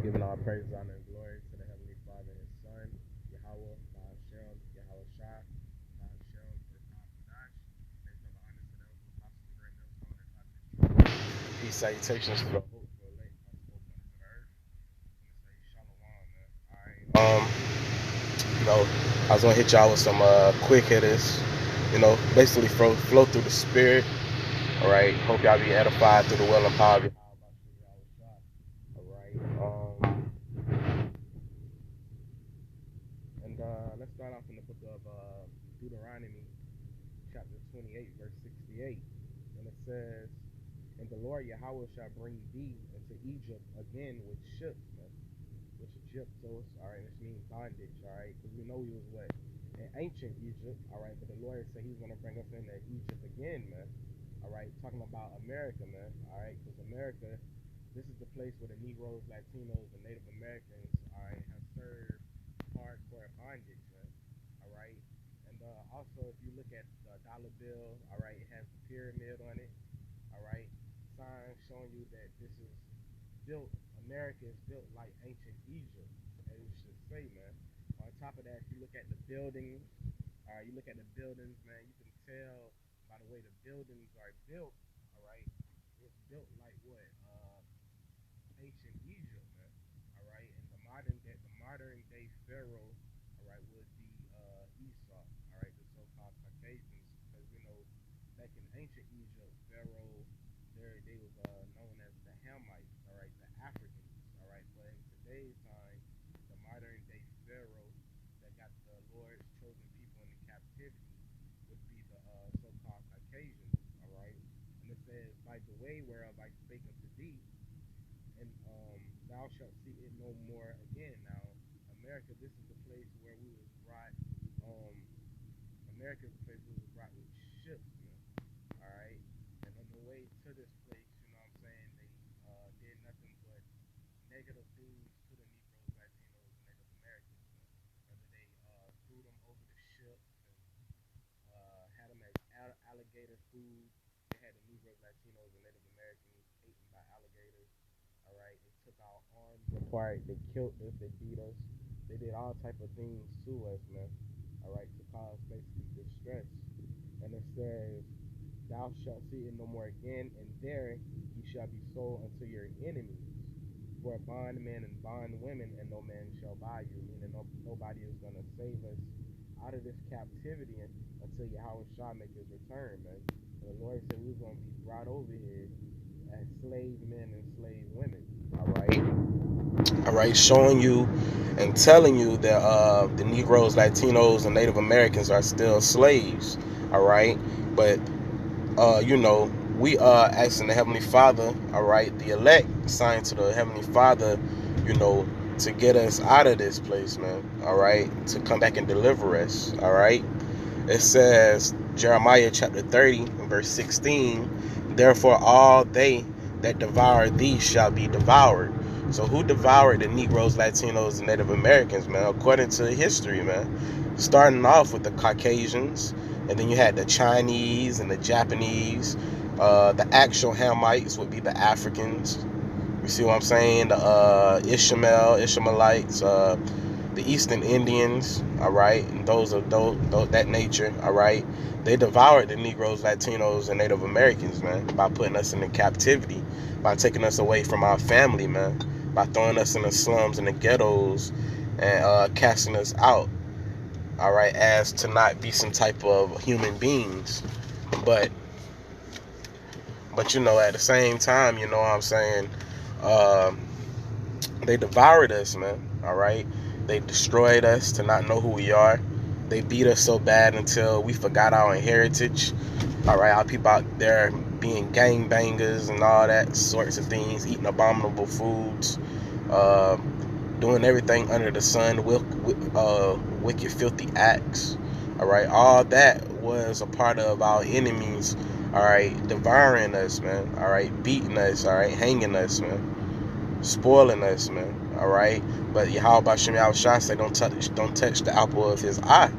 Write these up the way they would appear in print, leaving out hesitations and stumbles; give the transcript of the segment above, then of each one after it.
Giving all praise, honor, and glory to the Heavenly Father and His Son, Yahweh, Bahashem, Yahawashi, Bahashem, Barakash. There's no honor to them who possibly great millstone and touches truth. Peace, salutations for the hope for elect, gospel abundance of earth. I'm gonna say Shalom, man. All right. I was gonna hit y'all with some quick hitters. Basically flow through the spirit. All right. Hope y'all be edified through the will and power of your. All right. And let's start off in the book of Deuteronomy, chapter 28, verse 68. And it says, "And the Lord Yahweh shall bring thee into Egypt again with ships," man. Which Egyptos, all right, which means bondage, all right, because we know we was what? In ancient Egypt, all right, but the Lord said He's going to bring us into Egypt again, man. All right, talking about America, man, all right, because America, this is the place where the Negroes, Latinos, and Native Americans, all right, have served hardcore bondage, man, all right. And also, if you look at the dollar bill, all right, it has the pyramid on it, all right, signs showing you that this is built, America is built like ancient Egypt, as you should say, man. On top of that, if you look at the buildings, you look at the buildings, man, you can tell by the way the buildings are built, all right, it's built like what? Ancient Egypt, man, all right, and the modern day pharaoh, all right, would be Esau, all right, the so-called Caucasians, because back in ancient Egypt, pharaoh, they was known as the Hamites, all right, the Africans, all right, but in today's time, the modern day pharaoh that got the Lord's chosen people into captivity would be the so-called Caucasians, all right, and it says, "By the way whereof I spake unto thee, and thou shalt see it no more again." Now, America, this is the place where we was brought. America is the place where we was brought with ships, man. All right, and on the way to this place, you know what I'm saying, they did nothing but negative things to the Negroes, Latinos, and Native Americans, man. Whether they threw them over the ships and had them as alligator food. They had the Negroes, Latinos, and Native Americans eaten by alligators. All right, they took our arms apart. They killed us. They beat us. They did all type of things to us, man. All right, to cause basically distress. And it says, "Thou shalt see it no more again, and there ye shall be sold unto your enemies for bondmen and bondwomen, and no man shall buy you." Meaning nobody is going to save us out of this captivity until Yahweh Shah make his return, man. And the Lord said we was going to be brought over here as slave men and slave women. All right, showing you and telling you that the Negroes, Latinos, and Native Americans are still slaves. All right, but we asking the Heavenly Father, all right, the elect signed to the Heavenly Father, to get us out of this place, man. All right, to come back and deliver us. All right, it says Jeremiah chapter 30, verse 16. "Therefore all they that devour thee shall be devoured." So who devoured the Negroes, Latinos, and Native Americans, man? According to history, man. Starting off with the Caucasians, and then you had the Chinese and the Japanese. The actual Hamites would be the Africans. You see what I'm saying? The Ishmaelites, the Eastern Indians, all right, and those that nature, all right. They devoured the Negroes, Latinos, and Native Americans, man, by putting us into captivity, by taking us away from our family, man, by throwing us in the slums and the ghettos and casting us out, all right, as to not be some type of human beings. But at the same time, you know what I'm saying, they devoured us, man, all right. They destroyed us to not know who we are. They beat us so bad until we forgot our heritage. All right, our people out there being gangbangers and all that sorts of things, eating abominable foods, doing everything under the sun, wicked, filthy acts. All right, all that was a part of our enemies. All right, devouring us, man. All right, beating us. All right, hanging us, man. Spoiling us, man. All right, but Yahweh Shem Yahushua say don't touch the apple of his eye.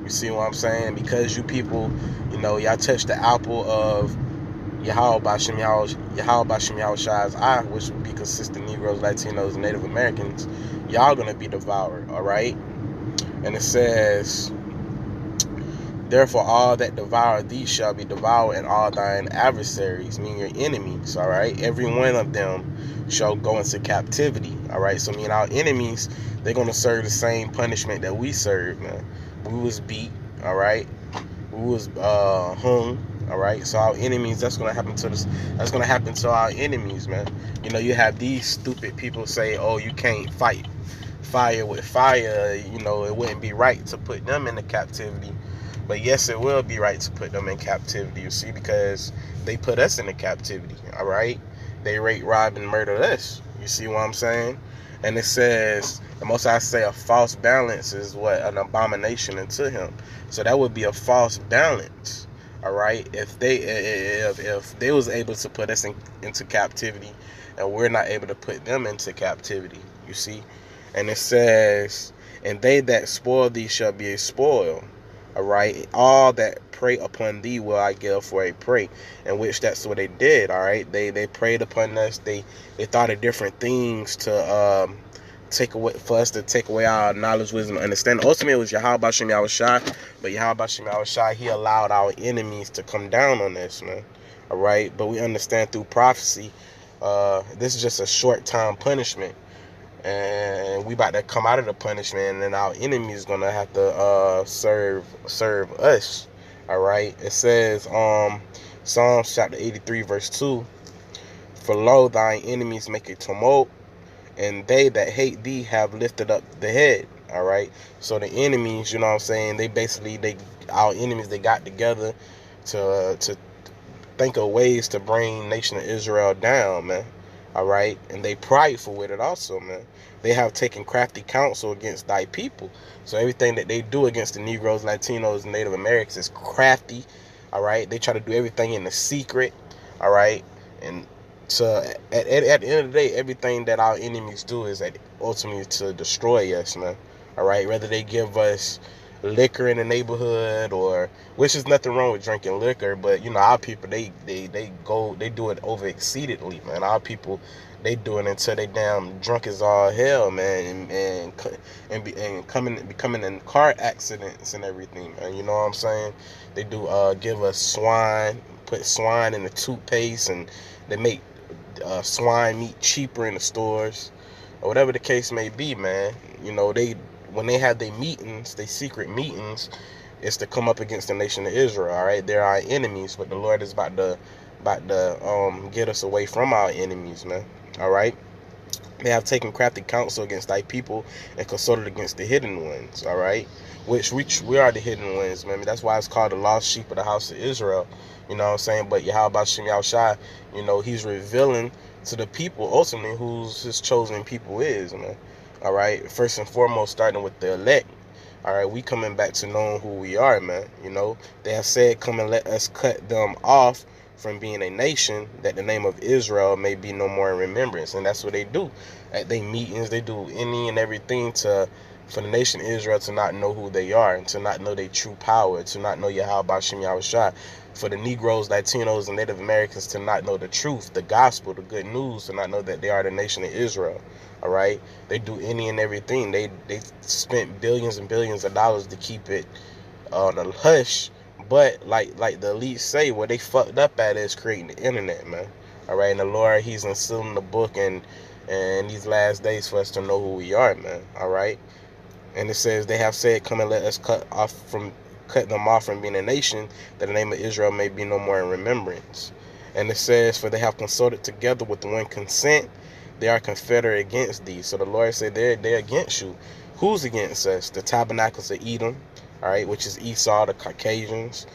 You see what I'm saying? Because you people, y'all touch the apple of Yahweh's eye, which would be consistent Negroes, Latinos, and Native Americans, y'all gonna be devoured, all right? And it says, therefore all that devour thee shall be devoured, and all thine adversaries, meaning your enemies, all right? Every one of them shall go into captivity, all right? So meaning our enemies, they're gonna serve the same punishment that we served, man. We was beat, all right? We was hung, all right? So our enemies, that's gonna happen to this. That's gonna happen to our enemies, man. You know, you have these stupid people say, "Oh, you can't fight fire with fire." You know, it wouldn't be right to put them into captivity. But yes, it will be right to put them in captivity. You see, because they put us into captivity. All right, they rape, rob, and murder us. You see what I'm saying? And it says, the Most High say, a false balance is what, an abomination unto him. So that would be a false balance. All right, if they was able to put us into captivity, and we're not able to put them into captivity. You see, and it says, and they that spoil thee shall be a spoil. All right, all that prey upon thee will I give for a prey, in which that's what they did. All right, they preyed upon us. They thought of different things to take away, for us to take away our knowledge, wisdom, and understanding. Ultimately, it was Yahweh Bashem Yahushai, but Yahweh Bashem Yahushai, he allowed our enemies to come down on us, man. All right, but we understand through prophecy, this is just a short time punishment, and we about to come out of the punishment, and then our enemy is gonna have to serve us. All right, it says Psalms chapter 83 verse 2, for lo, thine enemies make a tumult, and they that hate thee have lifted up the head. All right, so the enemies, you know what I'm saying, our enemies, they got together to think of ways to bring nation of Israel down, man. All right, and they prideful with it also, man. They have taken crafty counsel against thy people. So everything that they do against the Negroes, Latinos, and Native Americans is crafty. All right, they try to do everything in the secret. All right, and so at the end of the day, everything that our enemies do is ultimately to destroy us, man. All right, whether they give us liquor in the neighborhood, or, which is nothing wrong with drinking liquor, but you know, our people, they do it over exceedingly, man. Our people, they do it until they damn drunk as all hell, man, and becoming in car accidents and everything, man. You know what I'm saying? They do give us swine, put swine in the toothpaste, and they make swine meat cheaper in the stores, or whatever the case may be, man. You know, when they have their meetings, their secret meetings, it's to come up against the nation of Israel. All right, they're our enemies, but the Lord is about to get us away from our enemies, man. All right. They have taken crafty counsel against thy people, and consulted against the hidden ones. All right, which we are the hidden ones, man. That's why it's called the lost sheep of the house of Israel. You know what I'm saying? But Yahweh Shem Yahushai, you know, he's revealing to the people ultimately who's his chosen people is, man. All right, first and foremost, starting with the elect. All right, we coming back to knowing who we are, man. You know, they have said, come and let us cut them off from being a nation, that the name of Israel may be no more in remembrance. And that's what they do at their meetings. They do any and everything for the nation of Israel to not know who they are, and to not know their true power, to not know Yahweh Bashem Yahushua. For the Negroes, Latinos, and Native Americans to not know the truth, the gospel, the good news, to not know that they are the nation of Israel. All right, they do any and everything. They spent billions and billions of dollars to keep it on a hush. But like the elites say, what they fucked up at is creating the internet, man. All right, and the Lord, he's instilling the book and these last days for us to know who we are, man. All right, and it says, they have said, come and let us cut them off from being a nation, that the name of Israel may be no more in remembrance. And it says, for they have consulted together with one consent, they are confederate against thee. So the Lord said, they're against you. Who's against us? The tabernacles of Edom, all right, which is Esau, the Caucasians,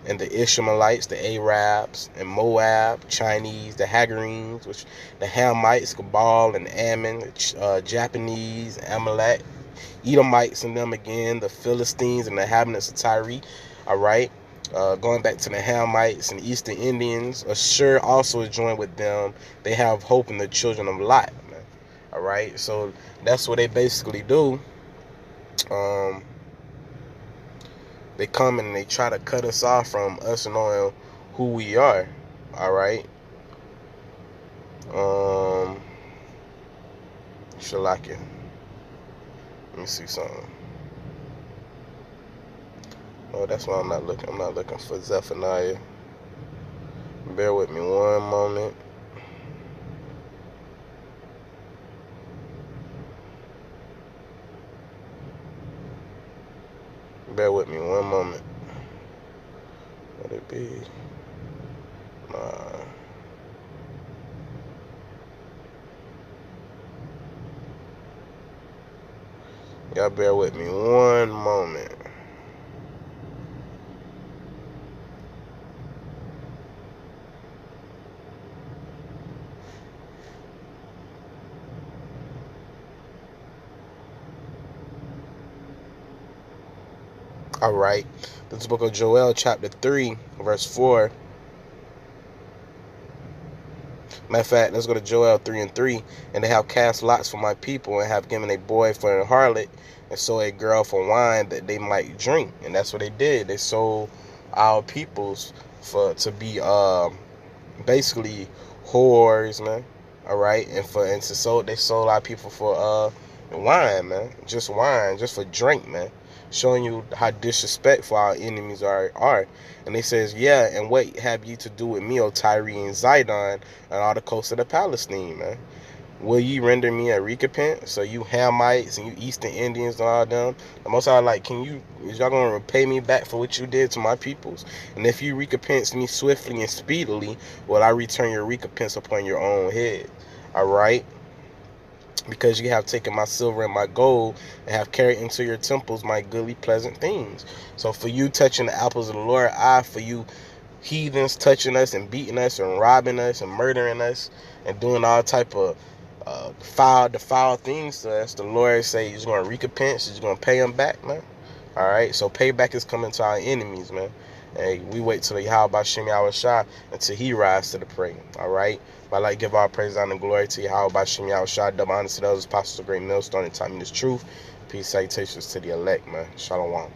and the Ishmaelites, the Arabs, and Moab, Chinese, the Hagarenes, which the Hamites, Gabal, and Ammon, Japanese, Amalek, Edomites, and them again, the Philistines, and the inhabitants of Tyre. All right, going back to the Hamites and Eastern Indians, Ashur also is joined with them. They have hope in the children of Lot, man. All right, so that's what they basically do. They come and they try to cut us off from us knowing who we are. All right. Um, Shalakia. Let me see something. Oh, that's why I'm not looking. I'm not looking for Zephaniah. Bear with me one moment. Bear with me one moment. Would it be? Nah. Y'all bear with me one moment. All right. This is the book of Joel, chapter 3, verse 4. Matter of fact, let's go to Joel 3 and 3. And they have cast lots for my people, and have given a boy for a harlot, and sold a girl for wine that they might drink. And that's what they did. They sold our peoples to be basically whores, man. All right, they sold our people for wine, man. Just wine, just for drink, man. Showing you how disrespectful our enemies are. And they says, yeah, and what have you to do with me, O Tyre and Zidon, and all the coast of the Palestine, man? Will ye render me a recompense? So you Hamites and you Eastern Indians and all them. The Most High, like, is y'all gonna repay me back for what you did to my peoples? And if you recompense me swiftly and speedily, will I return your recompense upon your own head? All right. Because you have taken my silver and my gold, and have carried into your temples my goodly pleasant things. So for you touching the apples of the Lord, for you heathens touching us and beating us and robbing us and murdering us and doing all type of foul things to us, the Lord say he's going to recompense, he's going to pay them back, man. All right, so payback is coming to our enemies, man. And we wait till the Yahweh Shem Shah until he rise to the prey. All right, but I like to give all praise and glory to Yahweh Shem Shah, double honor to those apostles of great millstone and time in this truth. Peace, salutations to the elect, man. Shalom.